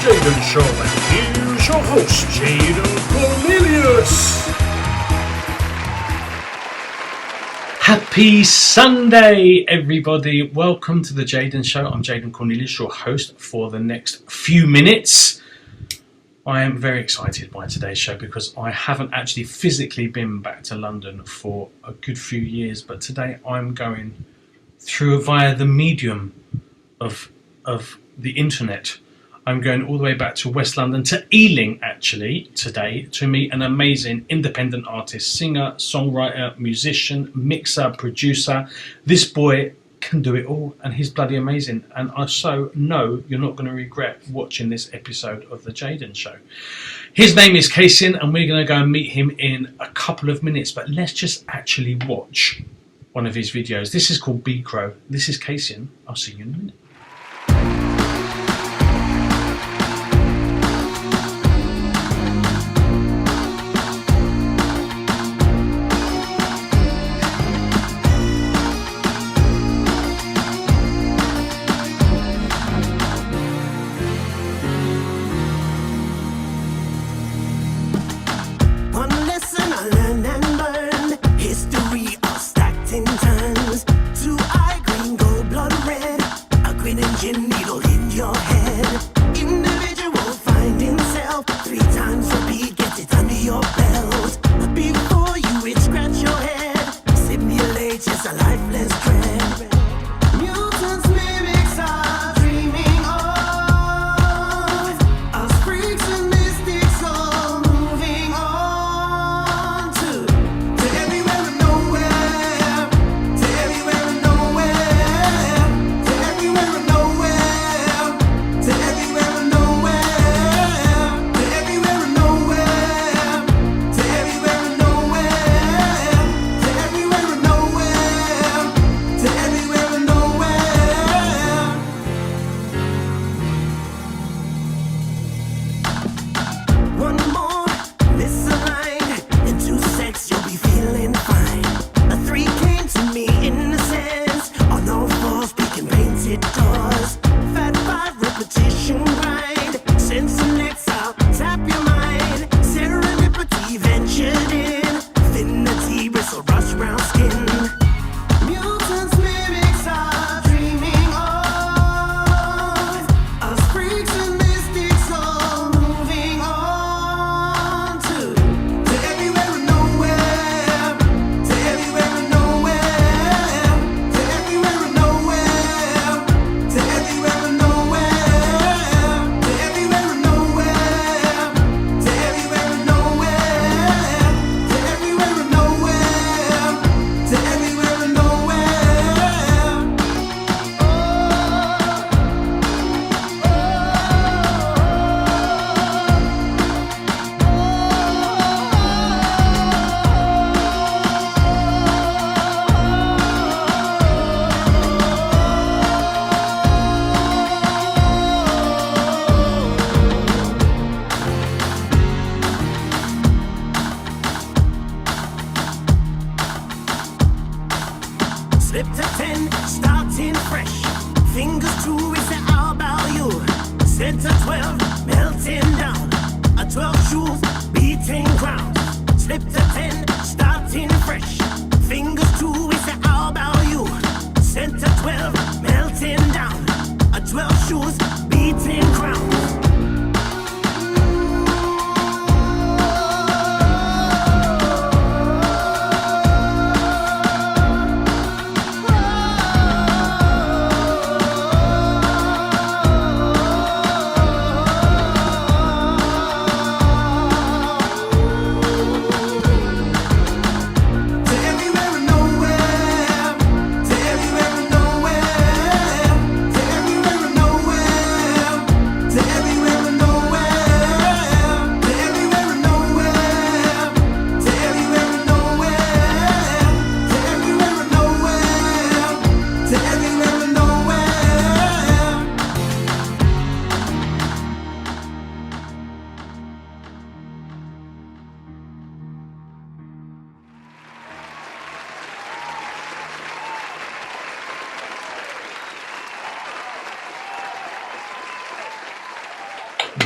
Jaden Show, and here's your host, Jaden Cornelious. Happy Sunday, everybody. Welcome to the Jaden Show. I'm Jaden Cornelious, your host for the next few minutes. I am very excited by today's show because I haven't actually physically been back to London for a good few years, but today I'm going through via the medium of the internet. I'm going all the way back to West London, to Ealing actually, today, to meet an amazing independent artist, singer, songwriter, musician, mixer, producer. This boy can do it all, and he's bloody amazing. And I so know you're not going to regret watching this episode of the Jaden Show. His name is Kaysien, and we're going to go and meet him in a couple of minutes, but let's just actually watch one of his videos. This is called B Crow. This is Kaysien. I'll see you in a minute.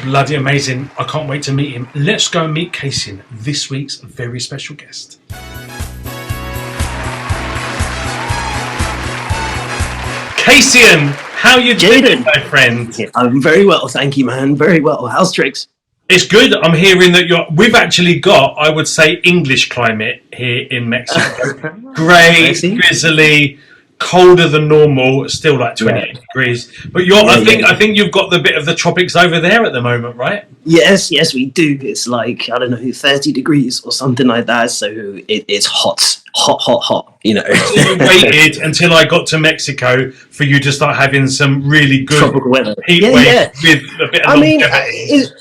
Bloody amazing. I can't wait to meet him. Let's go and meet Kaysien, this week's very special guest. Kaysien, how you doing, my friend? Yeah, I'm very well, thank you, man. Very well. How's tricks? It's good. I'm hearing that we've actually got, I would say, English climate here in Mexico. Grey, drizzly, colder than normal, still like 28 degrees. But I think you've got the bit of the tropics over there at the moment, right? Yes, we do. It's like, I don't know, 30 degrees or something like that. So it's hot. You know. So you waited until I got to Mexico for you to start having some really good tropical weather, heat wave with a bit of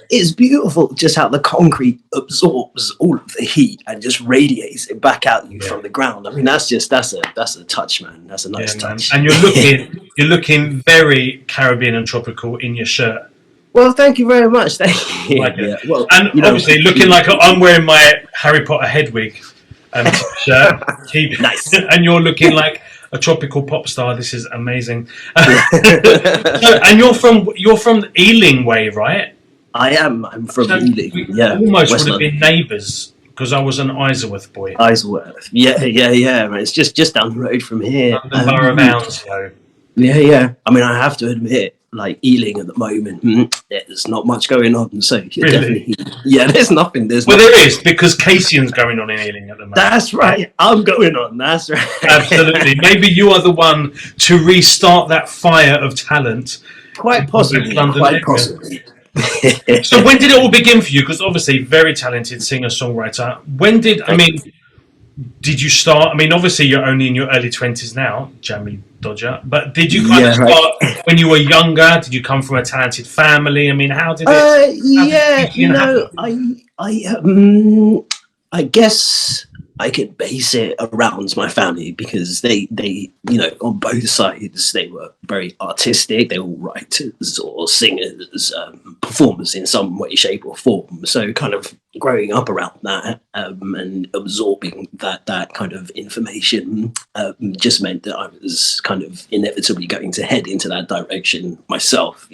it's beautiful just how the concrete absorbs all of the heat and just radiates it back at you from the ground. I mean, that's a touch, man. That's a nice touch. Man. And you're looking very Caribbean and tropical in your shirt. Well, thank you very much. Thank you. Well, and obviously looking like I'm wearing my Harry Potter head wig. Shirt, nice, and you're looking like a tropical pop star. This is amazing. And you're from Ealing way, right? I am. I'm from Ealing. Yeah, almost West would have been neighbours because I was an Isleworth boy. Isleworth, yeah. Man, it's just down the road from here. The Borough of Hounslow. Yeah. I mean, I have to admit, like Ealing at the moment, there's not much going on. So really? There's nothing. There is, because Kaysien's going on in Ealing at the moment. That's right. I'm going on. That's right. Absolutely. Maybe you are the one to restart that fire of talent. Quite possibly. So when did it all begin for you? Because obviously, very talented singer-songwriter. Did you start? I mean, obviously, you're only in your early 20s now, Jamie Dodger. But did you kind of start when you were younger? Did you come from a talented family? I mean, how did it? I guess I could base it around my family because they on both sides they were very artistic. They were writers or singers, performers in some way, shape, or form. So kind of growing up around that and absorbing that kind of information just meant that I was kind of inevitably going to head into that direction myself.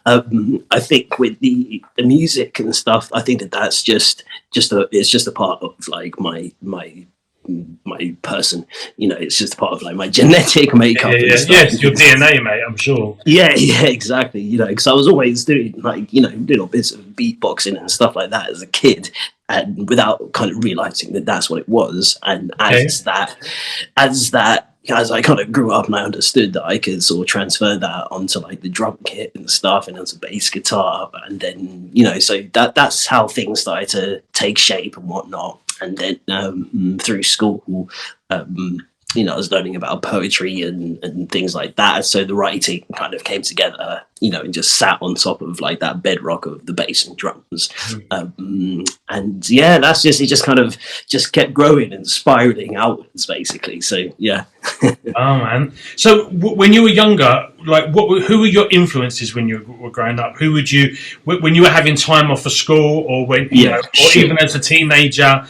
I think with the music and stuff, I think that's just a part of like my person. It's just a part of like my genetic makeup. Yes, your DNA, mate. I'm sure. Yeah, exactly. Because I was always doing little bits of beatboxing and stuff like that as a kid, and without kind of realizing that that's what it was. And as I kind of grew up and I understood that I could sort of transfer that onto like the drum kit and stuff and onto bass guitar, and then so that's how things started to take shape and whatnot. And then through school, I was learning about poetry and things like that. So the writing kind of came together, and just sat on top of like that bedrock of the bass and drums. That's it just kind of just kept growing and spiraling outwards, basically. So, yeah. Oh, man. So when you were younger, like who were your influences when you were growing up? Who would you, when you were having time off of school or when, or even as a teenager,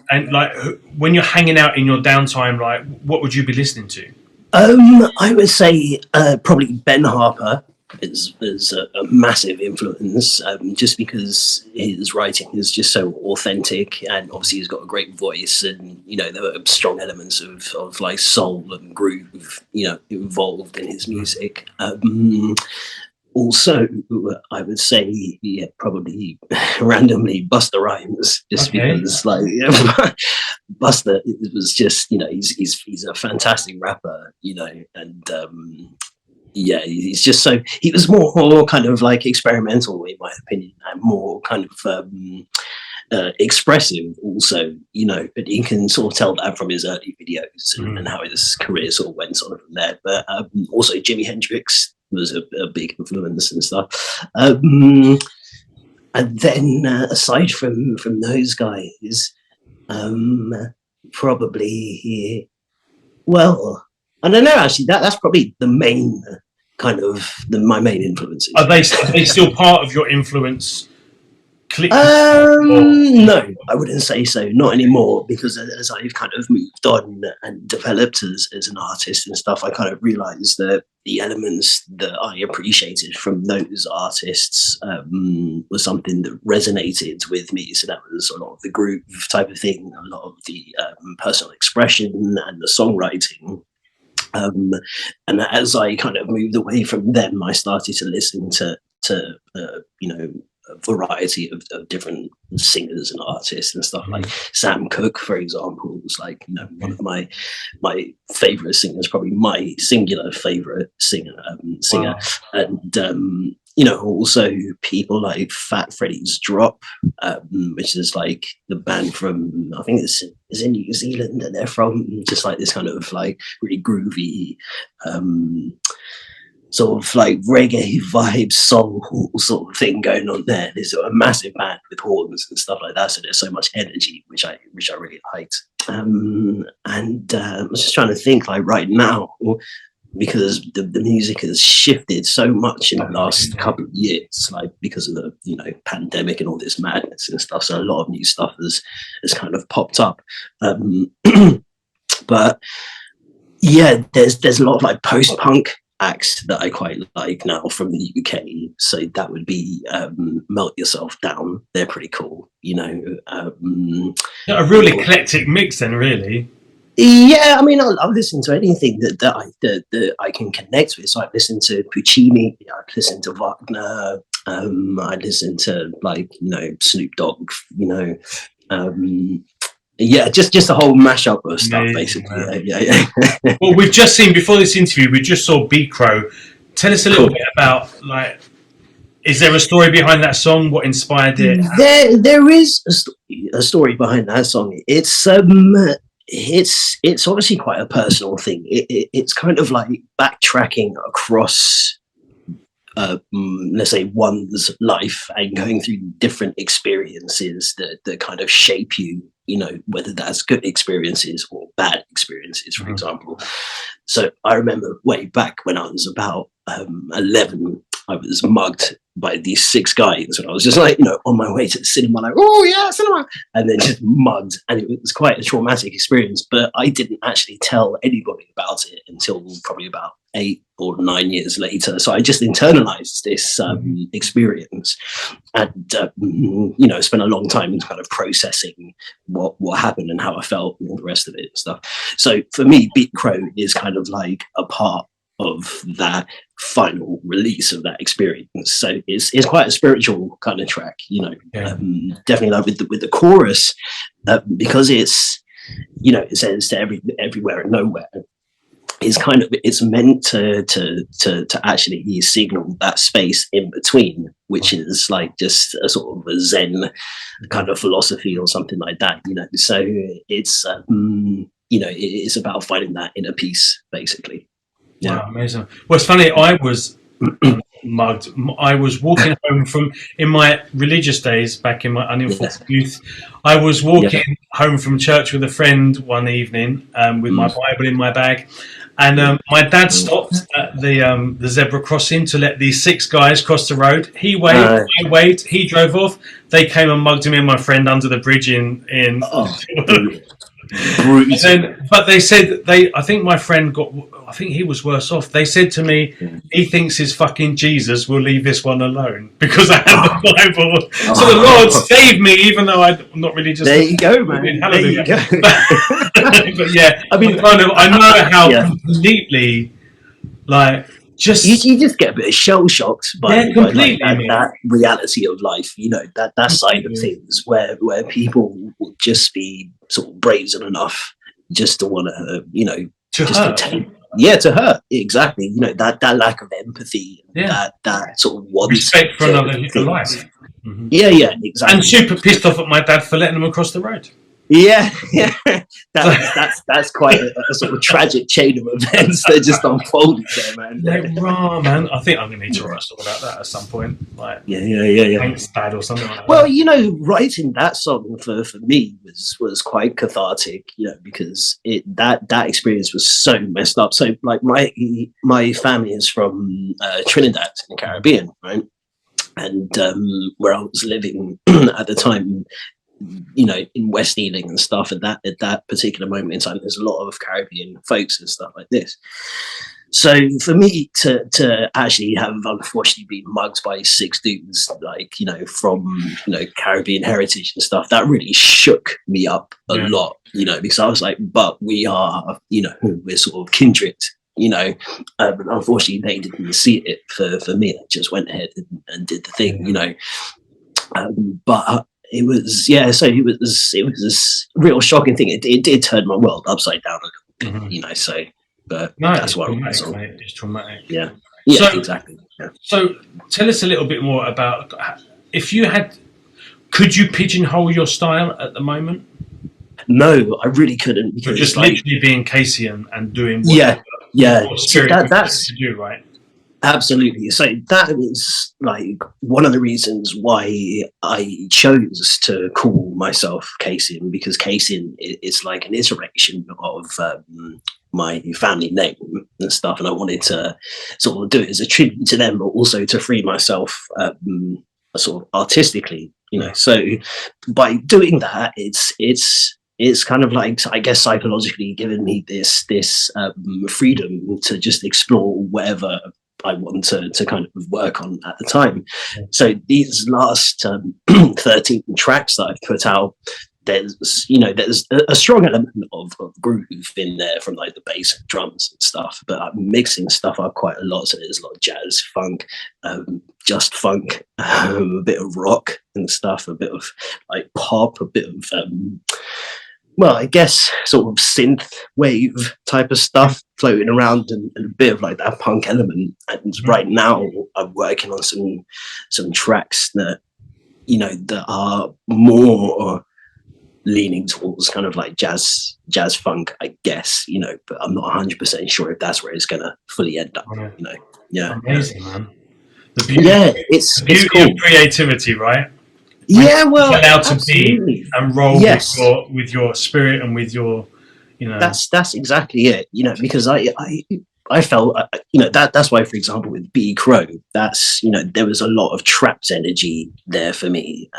and like when you're hanging out in your downtime, like what would you be listening to? I would say probably Ben Harper is a massive influence, just because his writing is just so authentic, and obviously he's got a great voice, and there were strong elements of like soul and groove, involved in his music. Also, I would say, probably randomly Busta Rhymes, just because, like, Busta was just, he's a fantastic rapper, and he's just so, he was more kind of like experimental, in my opinion, and more kind of expressive also, but you can sort of tell that from his early videos and how his career sort of went on from there. But also Jimi Hendrix was a big influence and stuff. And then aside from those guys, probably, well, I don't know, actually, that's probably the main kind of my main influences. Are they still part of your influence? No, I wouldn't say so. Not anymore, because as I've kind of moved on and developed as an artist and stuff, I kind of realized that the elements that I appreciated from those artists was something that resonated with me. So that was a lot of the group type of thing, a lot of the personal expression and the songwriting. And as I kind of moved away from them, I started to listen to you know, a variety of different singers and artists and stuff. Like Sam Cooke, for example, was like, you know, one of my favorite singers, probably my singular favorite singer. Wow. And you know, also people like Fat Freddy's Drop, which is like the band from, I think it's in New Zealand, and they're from just like this kind of like really groovy sort of like reggae vibe, soul sort of thing going on there. There's a massive band with horns and stuff like that, so there's so much energy, which I really liked. And I was just trying to think, like right now, because the music has shifted so much in the last couple of years, like because of the, you know, pandemic and all this madness and stuff. So a lot of new stuff has kind of popped up. But yeah, there's a lot of like post-punk acts that I quite like now from the UK. So that would be Melt Yourself Down. They're pretty cool, you know. A real eclectic mix then, really. Yeah, I mean, I'll listen to anything that I can connect with. So I listen to Puccini, I listen to Wagner, I listen to, like, you know, Snoop Dogg, you know, yeah, just a whole mashup of stuff, basically. Yeah. Well, we've just seen, before this interview, we just saw Beat Crow. Tell us a little bit about, like, is there a story behind that song? What inspired it? There is a story behind that song. It's obviously quite a personal thing. It's kind of like backtracking across, let's say, one's life and going through different experiences that kind of shape you, you know, whether that's good experiences or bad experiences, for example. So I remember way back when I was about 11, I was mugged by these 6 guys, and I was just like, you know, on my way to the cinema, like, oh yeah, cinema, and then just mugged, and it was quite a traumatic experience. But I didn't actually tell anybody about it until probably about 8 or 9 years later. So I just internalized this experience, and you know, spent a long time kind of processing what happened and how I felt and all the rest of it and stuff. So for me, Beat Crow is kind of like a part of that final release of that experience. So it's quite a spiritual kind of track, you know. Definitely like with the chorus, because it's, you know, it says to everywhere and nowhere. It's meant to actually signal that space in between, which is like just a sort of a Zen kind of philosophy or something like that, you know. So it's you know, it's about finding that inner peace, basically. Yeah, wow, amazing. Well, it's funny, I was mugged. I was walking home from, in my religious days back in my uninformed youth, I was walking home from church with a friend one evening with my Bible in my bag, and my dad stopped at the zebra crossing to let these 6 guys cross the road. He waved, I waved, he drove off. They came and mugged me and my friend under the bridge in but they said I think my friend I think he was worse off. They said to me, he thinks his fucking Jesus will leave this one alone because I had the Bible. So the Lord saved me, even though I'm not really just. There you go, man. Hallelujah. There you go. But yeah, I mean, I know how completely, like, just you just get a bit shell shocked by, that reality of life, you know, that side of things where people will just be sort of brazen enough just to want to, you know, to hurt. Exactly. You know, that lack of empathy, that sort of respect for another life. Yeah, exactly. And super pissed off at my dad for letting them across the road. Yeah. That's quite a sort of tragic chain of events that just unfolded there, man. Man. I think I'm gonna need to write something about that at some point. Like, thanks, Dad, or something like that. Well, you know, writing that song for me was quite cathartic, you know, because that experience was so messed up. So, like, my family is from Trinidad in the Caribbean, right? And where I was living at the time, you know, in West Ealing and stuff, at that particular moment in time, there's a lot of Caribbean folks and stuff like this. So for me to actually have unfortunately been mugged by 6 dudes, like, from, Caribbean heritage and stuff, that really shook me up a lot, because I was like, but we are, we're sort of kindred, unfortunately they didn't see it for me. I just went ahead and did the thing, but it was, so it was this real shocking thing. It did turn my world upside down a little bit, so. But no, that's what traumatic, mate. It's traumatic. Yeah, so, exactly. Yeah. So tell us a little bit more about, if you had, could you pigeonhole your style at the moment? No, I really couldn't. Because just literally being Kaysien and doing what that's to do, right? Absolutely. So that is like one of the reasons why I chose to call myself Kaysien, because Kaysien is like an iteration of my family name and stuff, and I wanted to sort of do it as a tribute to them, but also to free myself sort of artistically, So by doing that, it's kind of like, I guess, psychologically given me this freedom to just explore whatever I want to kind of work on at the time. So these last 13 tracks that I've put out, there's a strong element of groove in there from like the bass and drums and stuff, but I'm mixing stuff up quite a lot. So there's a lot of jazz, funk, just funk, a bit of rock and stuff, a bit of like pop, a bit of I guess sort of synth wave type of stuff floating around, and a bit of like that punk element. And right now I'm working on some tracks that that are more leaning towards kind of like jazz funk, I guess, but I'm not 100% sure if that's where it's gonna fully end up. Amazing, man. It's the beauty cool. Of creativity, right? Well, allowed to be and roll with your spirit and with your, That's exactly it. Because I felt, that's why, for example, with B Crow, that's, there was a lot of trapped energy there for me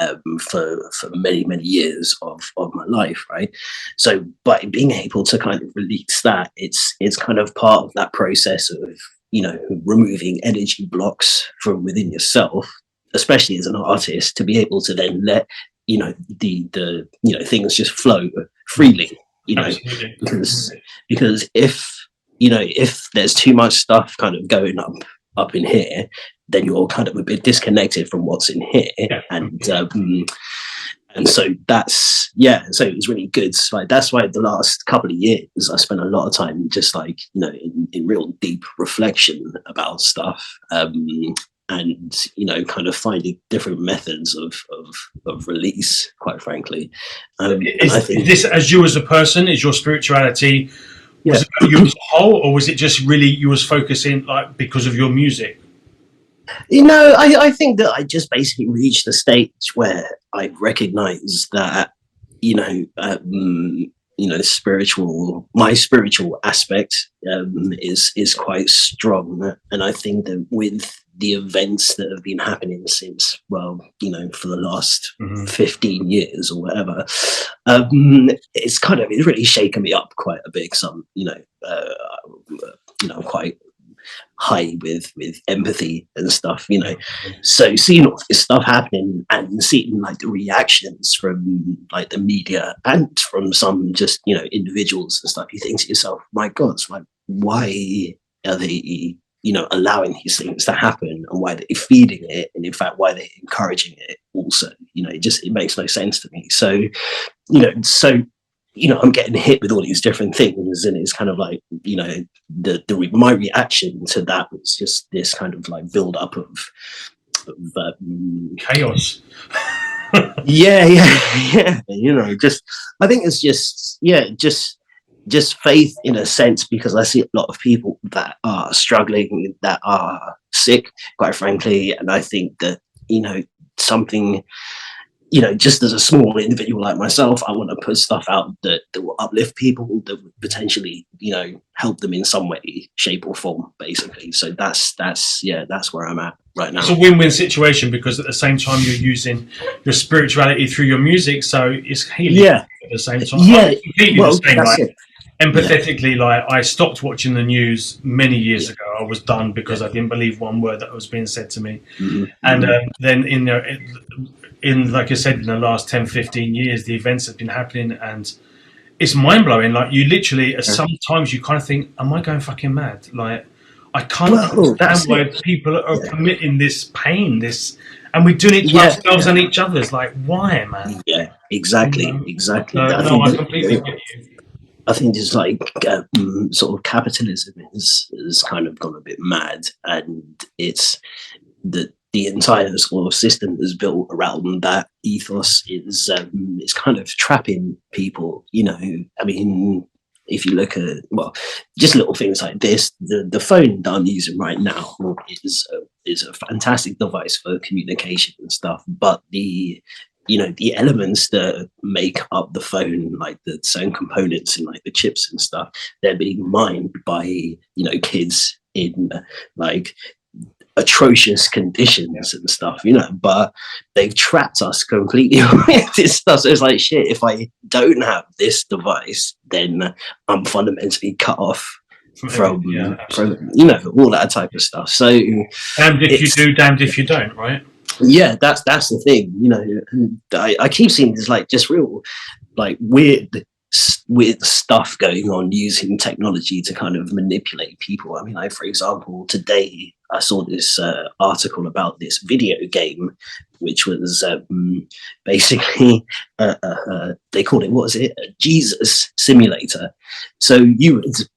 for many, many years of my life, right? So by being able to kind of release that, it's kind of part of that process of, removing energy blocks from within yourself, especially as an artist, to be able to then let, the things just flow freely, because if there's too much stuff kind of going up in here, then you're kind of a bit disconnected from what's in here. And so that's, so it was really good. Like, that's why the last couple of years I spent a lot of time just like, in real deep reflection about stuff. And kind of finding different methods of release, quite frankly. Is this, as you as a person, is your spirituality, was it you as a whole, or was it just really you was focusing like because of your music? I think that I just basically reached a stage where I recognized that my spiritual aspect is quite strong, and I think that with the events that have been happening since, for the last 15 years or whatever, it's really shaken me up quite a bit. So I'm quite high with empathy and stuff, so seeing all this stuff happening and seeing like the reactions from like the media and from some just individuals and stuff, you think to yourself, my God, it's like, why are they allowing these things to happen, and why they're feeding it, and in fact why they're encouraging it also? It makes no sense to me. So I'm getting hit with all these different things, and it's kind of like, my reaction to that was just this kind of like build up of chaos. Just, I think it's just faith in a sense, because I see a lot of people that are struggling, that are sick, quite frankly, and I think that something, just as a small individual like myself, I want to put stuff out that will uplift people, that would potentially, help them in some way, shape or form, basically. So that's where I'm at right now. It's a win-win situation, because at the same time you're using your spirituality through your music, so it's healing at the same time. That's it. empathetically, like I stopped watching the news many years ago. I was done because I didn't believe one word that was being said to me. And then in like I said, in the last 10, 15 years, the events have been happening, and it's mind blowing. Like you literally, sometimes you kind of think, "Am I going fucking mad?" Like I can't understand why people are permitting this pain, and we're doing it to ourselves and each other's. Like, why, man? Yeah, exactly, exactly. I completely get you. I think it's like sort of capitalism is kind of gone a bit mad, and it's the entire sort of system that's built around that ethos is kind of trapping people. You know, I mean, if you look at just little things like this, the phone that I'm using right now is a fantastic device for communication and stuff, but the elements that make up the phone, like the certain components and like the chips and stuff, they're being mined by kids in like atrocious conditions and stuff, but they've trapped us completely with this stuff. So it's like, shit, if I don't have this device, then I'm fundamentally cut off from all that type of stuff. So damned if you do, damned if you don't, right? Yeah, that's the thing, and I keep seeing this like just real like weird stuff going on using technology to kind of manipulate people. I mean, like, for example, today I saw this article about this video game, which was basically they called it, what was it, a Jesus simulator. So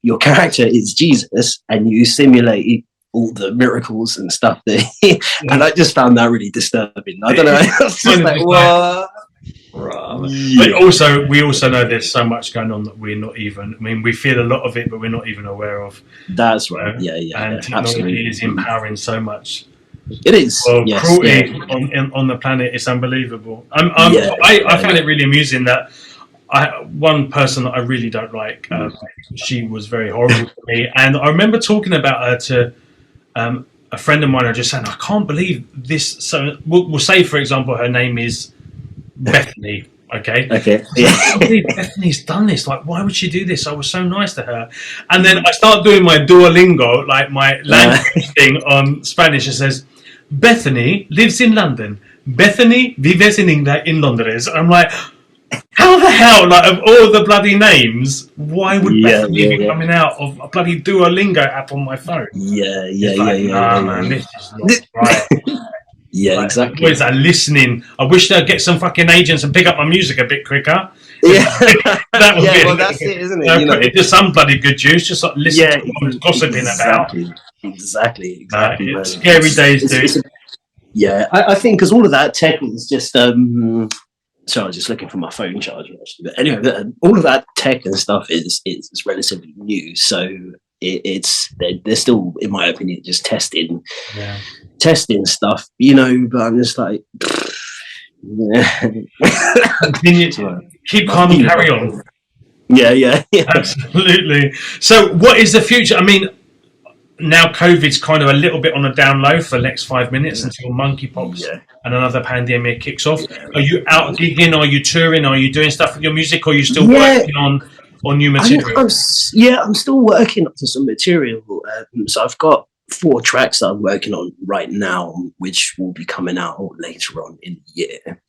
your character is Jesus, and you simulate all the miracles and stuff and I just found that really disturbing. I don't know. It's just like, what? But also, we also know there's so much going on that we're not even. I mean, we feel a lot of it, but we're not even aware of. That's right. And technology absolutely is empowering so much. It is. Well, cruelty on the planet is unbelievable. I find it really amusing that one person that I really don't like. She was very horrible to me, and I remember talking about her to a friend of mine. I just saying, I can't believe this. So we'll say, for example, her name is Bethany. Okay. Yeah. I can't believe Bethany's done this. Like, why would she do this? I was so nice to her. And then I start doing my Duolingo, like my language thing on Spanish. It says, Bethany lives in London. Bethany vives in Londres. I'm like, how the hell, like, of all the bloody names, why would Bethany be coming out of a bloody Duolingo app on my phone? Man, this is not right. Yeah, like, exactly. What is that, listening? I wish they'd get some fucking agents and pick up my music a bit quicker. Yeah, that would be well, that's it, isn't it? Put it to some bloody good juice, just like listen to what I'm gossiping about. Exactly. It's scary days, dude. I think because all of that tech is just. So I was just looking for my phone charger, actually. But anyway, all of that tech and stuff is relatively new. So they're still, in my opinion, just testing stuff, but I'm just like, continue to keep calm and carry on. Yeah. Absolutely. So what is the future? I mean, now COVID's kind of a little bit on a down low for the next 5 minutes until monkeypox and another pandemic kicks off. Are you out gigging? Are you touring? Are you doing stuff with your music? Or are you still working on new material? I'm still working on some material. So I've got 4 tracks that I'm working on right now, which will be coming out later on in the year.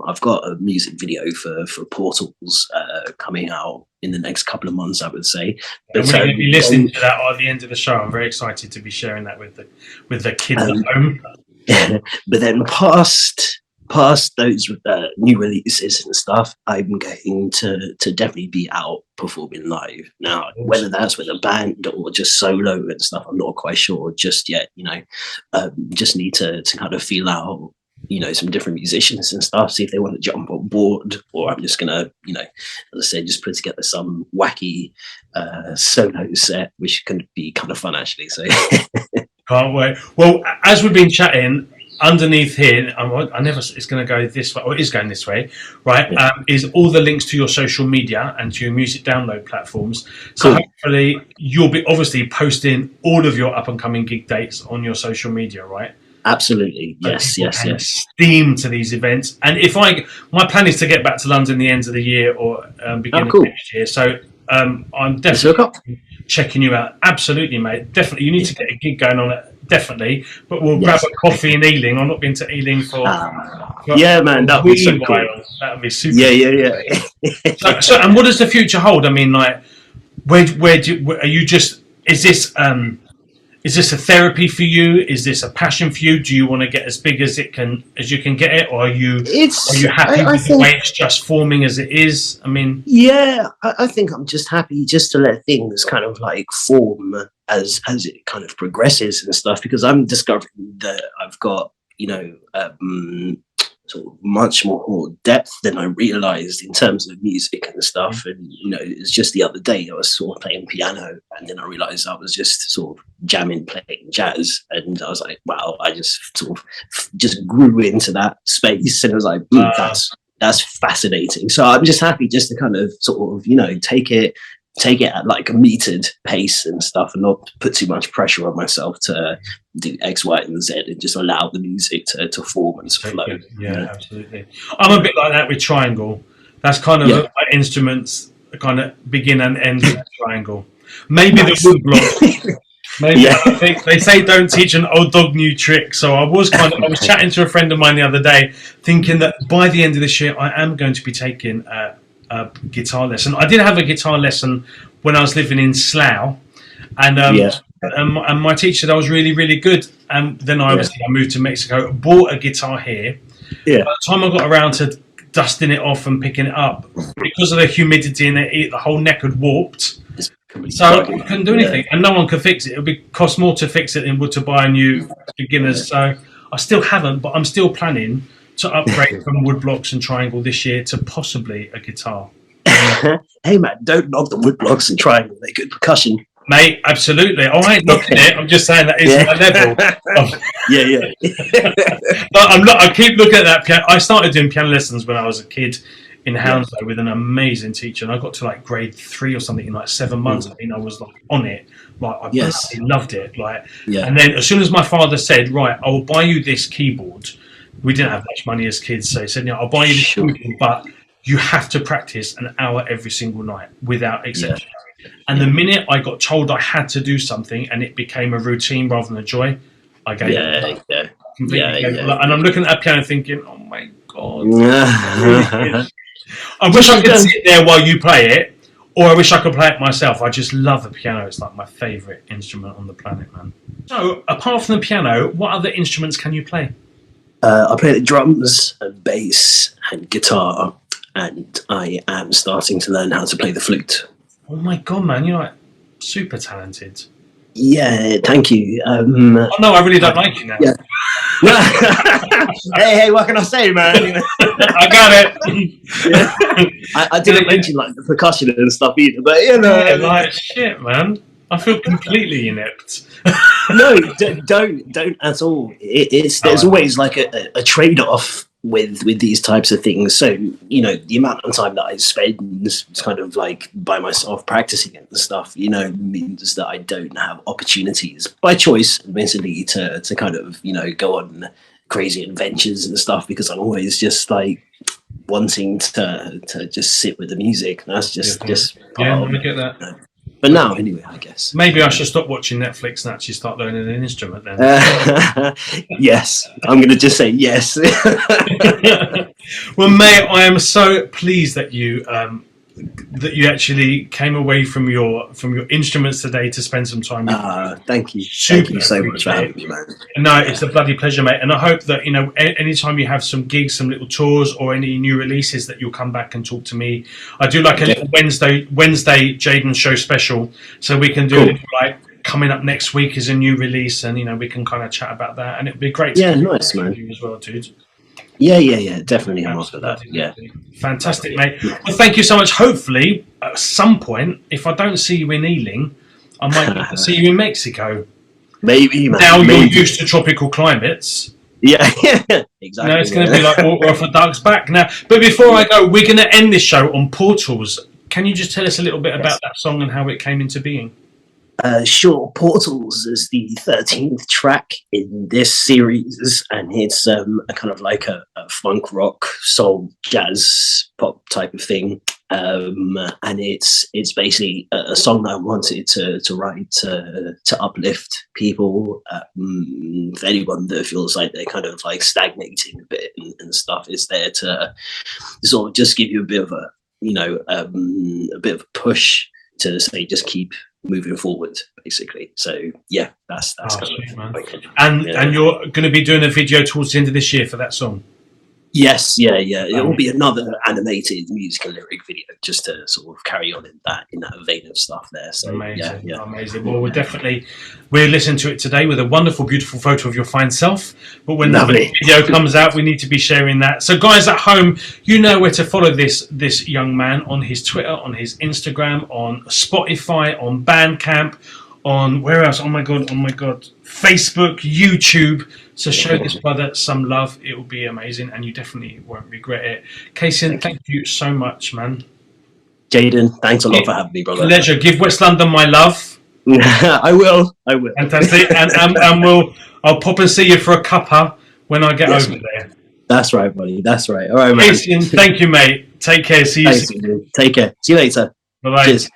I've got a music video for Portals coming out in the next couple of months, I would say. But we're going to be listening to that at the end of the show. I'm very excited to be sharing that with the kids at home. But then past those new releases and stuff, I'm going to definitely be out performing live. Now, whether that's with a band or just solo and stuff, I'm not quite sure just yet. Just need to kind of feel out some different musicians and stuff, see if they want to jump on board, or I'm just gonna, as I said, just put together some wacky solo set, which can be kind of fun actually. So can't wait. Well, as we've been chatting, underneath here, it's going to go this way, or it is going this way, right? Is all the links to your social media and to your music download platforms. So hopefully you'll be obviously posting all of your up and coming gig dates on your social media, right? Absolutely. Yes. Steam to these events. And my plan is to get back to London the end of the year or beginning of next year. So I'm Let's look up. definitely checking you out. Absolutely, mate. Definitely, you need to get a gig going on it. Definitely, but we'll grab Yes. a coffee in Ealing. I've not been to Ealing for Yeah, man, a that'd be wee so cool. while. That would be super. Yeah. So, and what does the future hold? I mean, like, are you just? Is this a therapy for you? Is this a passion for you? Do you want to get as big as you can get it, or are you happy I with the think, way it's just forming as it is? I mean, yeah, I think I'm just happy just to let things kind of like form as it kind of progresses and stuff, because I'm discovering that I've got, sort of much more depth than I realized in terms of music and stuff. And it's just the other day I was sort of playing piano, and then I realized I was just sort of jamming, playing jazz, and I was like, wow, I just sort of just grew into that space, and I was like, that's fascinating. So I'm just happy just to kind of sort of take it at like a metered pace and stuff, and not put too much pressure on myself to do X, Y, and Z, and just allow the music to form and flow. yeah, absolutely. I'm a bit like that with triangle. That's kind of my instruments kind of begin and end with triangle. Maybe the wood block. Maybe I think they say don't teach an old dog new trick. So I was chatting to a friend of mine the other day, thinking that by the end of this year I am going to be taking a guitar lesson. I did have a guitar lesson when I was living in Slough, and my teacher, that was really, really good. And then I moved to Mexico, bought a guitar here. Yeah. By the time I got around to dusting it off and picking it up, because of the humidity and the whole neck had warped, so I couldn't do anything, and no one could fix it. It would cost more to fix it than would to buy a new beginners. So I still haven't, but I'm still planning to upgrade from wood blocks and triangle this year to possibly a guitar. Hey man, don't knock the wood blocks and triangle. They're good percussion, mate. Absolutely. I ain't knocking it. I'm just saying that is my level. I keep looking at that piano. I started doing piano lessons when I was a kid in Hounslow with an amazing teacher, and I got to like grade 3 or something in like 7 months. I mean, I was like on it, like I loved it. And then as soon as my father said, "Right, I will buy you this keyboard," we didn't have much money as kids, so he said, "I'll buy you this keyboard, but you have to practice an hour every single night without exception." And the minute I got told I had to do something, and it became a routine rather than a joy, I gave it up. And I'm looking at that piano thinking, "Oh my god." I wish I could sit there while you play it, or I wish I could play it myself. I just love the piano. It's like my favourite instrument on the planet, man. So, apart from the piano, what other instruments can you play? I play the drums and bass and guitar, and I am starting to learn how to play the flute. Oh my god, man, you're like super talented. Yeah, thank you. Oh no, I really don't like you now. Yeah. hey, what can I say, man? I got it. I didn't mention like the percussion and stuff either, but like shit, man. I feel completely inept. No, don't at all. There's always like a trade-off with these types of things. So the amount of time that I spend kind of like by myself practicing and stuff, means that I don't have opportunities by choice, admittedly, to kind of go on crazy adventures and stuff, because I'm always just like wanting to just sit with the music. That's just I get that. But now, anyway, I guess. Maybe I should stop watching Netflix and actually start learning an instrument then. Yes, I'm going to just say yes. Well, mate, I am so pleased that you actually came away from your instruments today to spend some time with me. Thank you. Thank you so much for having me, man. No, it's a bloody pleasure, mate. And I hope that, anytime you have some gigs, some little tours or any new releases, that you'll come back and talk to me. I do like a little Wednesday Jaden show special, so we can do it like coming up next week is a new release, and we can kind of chat about that, and it'd be great to nice, man. You as well, dude. Yeah, definitely. I'm after that. Yeah, fantastic, mate. Well, thank you so much. Hopefully, at some point, if I don't see you in Ealing, I might see you in Mexico. Maybe, man. Now you're used to tropical climates. Yeah, exactly. It's going to be like water off a duck's back now. But before I go, we're going to end this show on Portals. Can you just tell us a little bit about that song and how it came into being? Sure. Portals is the 13th track in this series, and it's a kind of like a funk rock, soul, jazz, pop type of thing. and it's basically a song that I wanted to write to uplift people. For anyone that feels like they're kind of like stagnating a bit and stuff, it's there to sort of just give you a bit of a a bit of a push to say just keep moving forward, basically. So yeah, that's kind of man. like, and you're going to be doing a video towards the end of this year for that song. Yes, yeah. It will be another animated music and lyric video, just to sort of carry on in that vein of stuff there. So amazing. Well, Well, we'll listen to it today with a wonderful, beautiful photo of your fine self. But when the video comes out, we need to be sharing that. So, guys at home, you know where to follow this young man on his Twitter, on his Instagram, on Spotify, on Bandcamp, on where else? Oh my god, Facebook, YouTube. So show this brother some love. It will be amazing, and you definitely won't regret it. Kaysien, thank you so much, man. Jaden, thanks a lot for having me, brother. Pleasure. Give West London my love. I will. Fantastic. and I'll pop and see you for a cuppa when I get over there. That's right, buddy. That's right. All right, man. Kaysien, thank you, mate. Take care. See you soon. Take care. See you later. Bye-bye. Cheers.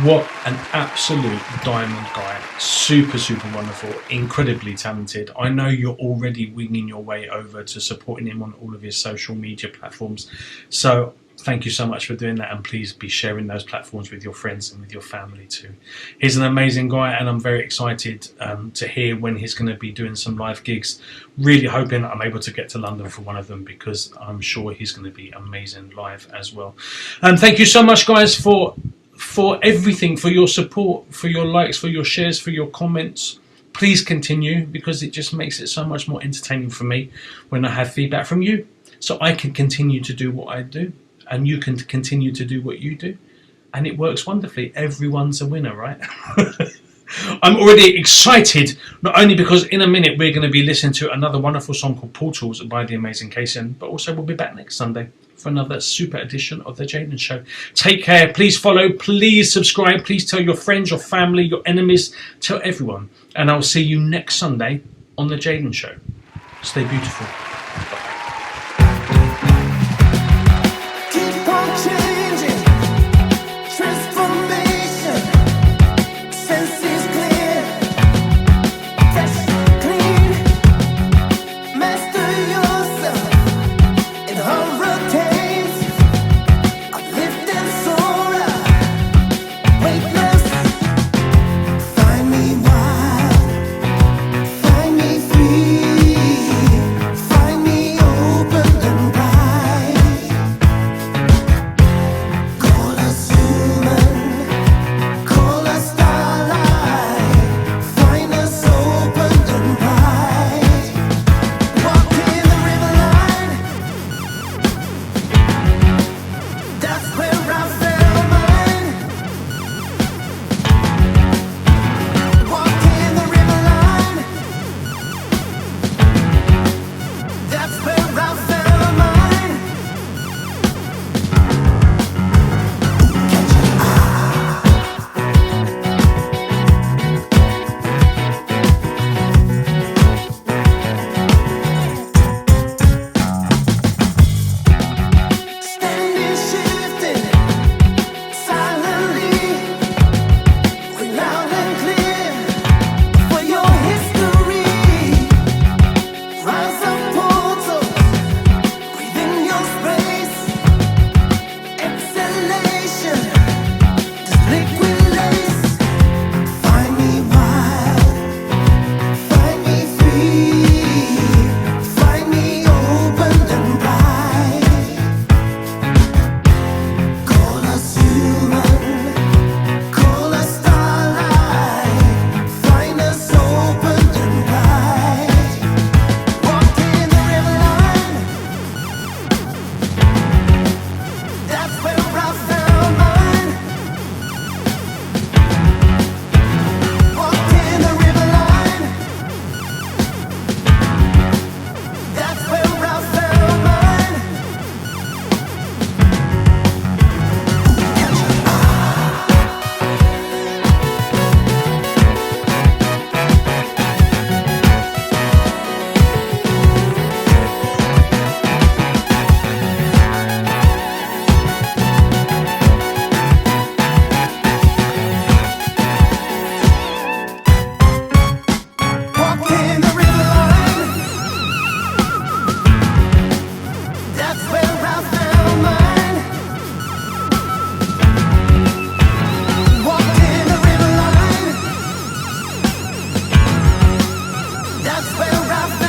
What an absolute diamond guy. Super, super wonderful. Incredibly talented. I know you're already winging your way over to supporting him on all of his social media platforms. So thank you so much for doing that. And please be sharing those platforms with your friends and with your family too. He's an amazing guy, and I'm very excited to hear when he's going to be doing some live gigs. Really hoping I'm able to get to London for one of them, because I'm sure he's going to be amazing live as well. And thank you so much, guys, for everything, for your support, for your likes, for your shares, for your comments. Please continue, because it just makes it so much more entertaining for me when I have feedback from you, so I can continue to do what I do and you can continue to do what you do, and it works wonderfully. Everyone's a winner, right? I'm already excited, not only because in a minute we're going to be listening to another wonderful song called Portals by the amazing Kaysien, but also we'll be back next Sunday for another super edition of The Jaden Show. Take care. Please follow. Please subscribe. Please tell your friends, your family, your enemies. Tell everyone. And I'll see you next Sunday on The Jaden Show. Stay beautiful. around.